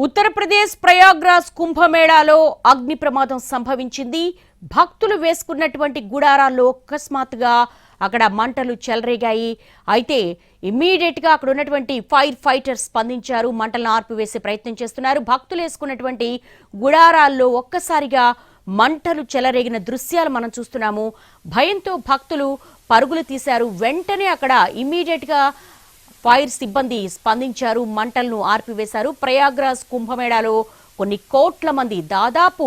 ఉత్తరప్రదేశ్ ప్రయాగ్రాజ్ కుంభమేళాలో అగ్ని ప్రమాదం సంభవించింది. భక్తులు వేసుకున్నటువంటి గుడారాల్లో అకస్మాత్తుగా అక్కడ మంటలు చెలరేగాయి. అయితే ఇమ్మీడియట్ గా అక్కడ ఉన్నటువంటి ఫైర్ ఫైటర్స్ స్పందించారు. మంటలను ఆర్పివేసే ప్రయత్నం చేస్తున్నారు. భక్తులు వేసుకున్నటువంటి గుడారాల్లో ఒక్కసారిగా మంటలు చెలరేగిన దృశ్యాలు మనం చూస్తున్నాము. భయంతో భక్తులు పరుగులు తీశారు. వెంటనే అక్కడ ఇమ్మీడియట్ గా ఫైర్ సిబ్బంది స్పందించారు. మంటలను ఆర్పివేశారు. ప్రయాగ్రాజ్ కుంభమేళాలో కొన్ని కోట్ల మంది, దాదాపు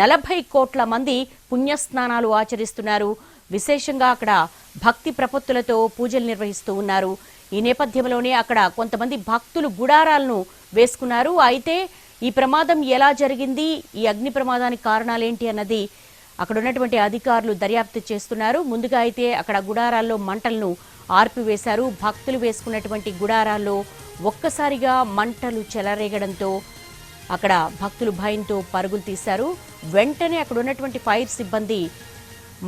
40 కోట్ల మంది పుణ్యస్నానాలు ఆచరిస్తున్నారు. విశేషంగా అక్కడ భక్తి ప్రపత్తులతో పూజలు నిర్వహిస్తూ ఉన్నారు. ఈ నేపథ్యంలోనే అక్కడ కొంతమంది భక్తులు గుడారాలను వేసుకున్నారు. అయితే ఈ ప్రమాదం ఎలా జరిగింది, ఈ అగ్ని ప్రమాదానికి కారణాలేంటి అన్నది అక్కడ ఉన్నటువంటి అధికారులు దర్యాప్తు చేస్తున్నారు. ముందుగా అయితే అక్కడ గుడారాల్లో మంటలను ఆర్పివేశారు. భక్తులు వేసుకున్నటువంటి గుడారాల్లో ఒక్కసారిగా మంటలు చెలరేగడంతో అక్కడ భక్తులు భయంతో పరుగులు తీశారు. వెంటనే అక్కడ ఉన్నటువంటి ఫైర్ సిబ్బంది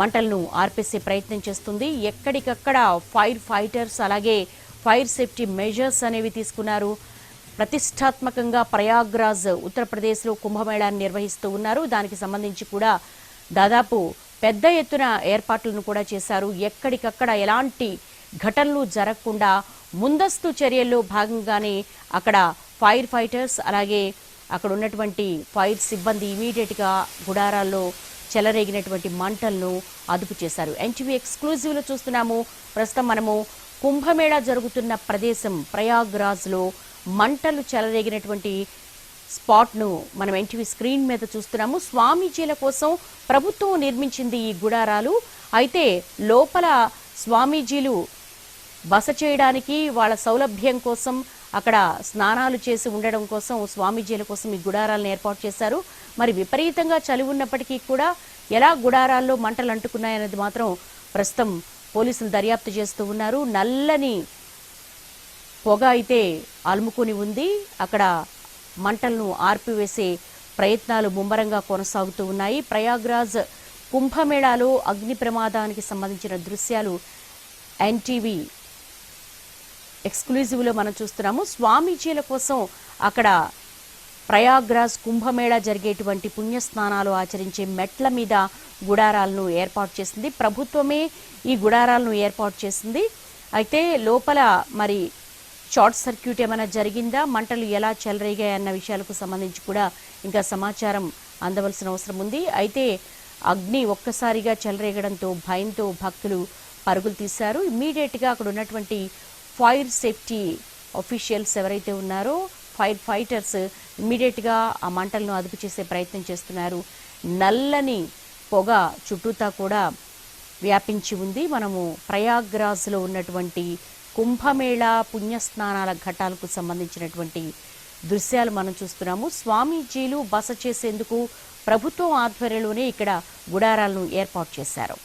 మంటలను ఆర్పేసే ప్రయత్నం చేస్తుంది. ఎక్కడికక్కడ ఫైర్ ఫైటర్స్ అలాగే ఫైర్ సేఫ్టీ మెజర్స్ అనేవి తీసుకున్నారు. ప్రతిష్టాత్మకంగా ప్రయాగ్రాజ్ ఉత్తరప్రదేశ్లో కుంభమేళాన్ని నిర్వహిస్తూ ఉన్నారు. దానికి సంబంధించి కూడా దాదాపు పెద్ద ఎత్తున ఏర్పాట్లను కూడా చేశారు. ఎక్కడికక్కడ ఎలాంటి ఘటనలు జరగకుండా ముందస్తు చర్యల్లో భాగంగానే అక్కడ ఫైర్ ఫైటర్స్ అలాగే అక్కడ ఉన్నటువంటి ఫైర్ సిబ్బంది ఇమీడియట్గా గుడారాల్లో చెలరేగినటువంటి మంటలను అదుపు చేశారు. ఎన్టీవీ ఎక్స్క్లూజివ్లో చూస్తున్నాము. ప్రస్తుతం మనము కుంభమేళా జరుగుతున్న ప్రదేశం ప్రయాగ్రాజ్లో మంటలు చెలరేగినటువంటి స్పాట్ను మనం ఎన్టీవీ స్క్రీన్ మీద చూస్తున్నాము. స్వామీజీల కోసం ప్రభుత్వం నిర్మించింది ఈ గుడారాలు. అయితే లోపల స్వామీజీలు బస చేయడానికి, వాళ్ళ సౌలభ్యం కోసం, అక్కడ స్నానాలు చేసి ఉండడం కోసం స్వామీజీల కోసం ఈ గుడారాలను ఏర్పాటు చేశారు. మరి విపరీతంగా చలి ఉన్నప్పటికీ కూడా ఎలా గుడారాల్లో మంటలు అంటుకున్నాయనేది మాత్రం ప్రస్తుతం పోలీసులు దర్యాప్తు చేస్తూ ఉన్నారు. నల్లని పొగ అయితే అలుముకొని ఉంది. అక్కడ మంటలను ఆర్పివేసే ప్రయత్నాలు ముమ్మరంగా కొనసాగుతూ ఉన్నాయి. ప్రయాగ్రాజ్ కుంభమేళాలో అగ్ని ప్రమాదానికి సంబంధించిన దృశ్యాలు ఎన్టీవీ ఎక్స్క్లూజివ్లో మనం చూస్తున్నాము. స్వామీజీల కోసం అక్కడ ప్రయాగ్రాజ్ కుంభమేళా జరిగేటువంటి పుణ్యస్నానాలు ఆచరించే మెట్ల మీద గుడారాలను ఏర్పాటు చేసింది. ప్రభుత్వమే ఈ గుడారాలను ఏర్పాటు చేసింది. అయితే లోపల మరి షార్ట్ సర్క్యూట్ ఏమైనా జరిగిందా, మంటలు ఎలా చెలరేగాయి అన్న విషయాలకు సంబంధించి కూడా ఇంకా సమాచారం అందవలసిన అవసరం ఉంది. అయితే అగ్ని ఒక్కసారిగా చెలరేగడంతో భయంతో భక్తులు పరుగులు తీశారు. ఇమ్మీడియట్గా అక్కడ ఉన్నటువంటి ఫైర్ సేఫ్టీ ఆఫీషియల్స్ ఎవరైతే ఉన్నారో ఫైర్ ఫైటర్స్ ఇమ్మీడియట్గా ఆ మంటలను అదుపు చేసే ప్రయత్నం చేస్తున్నారు. నల్లని పొగ చుట్టూతా కూడా వ్యాపించి ఉంది. మనము ప్రయాగ్రాజ్లో ఉన్నటువంటి కుంభమేళా పుణ్యస్నానాల ఘటాలకు సంబంధించినటువంటి దృశ్యాలు మనం చూస్తున్నాము. స్వామీజీలు బస చేసేందుకు ప్రభుత్వం ఆధ్వర్యంలోనే ఇక్కడ గుడారాలను ఏర్పాటు చేశారు.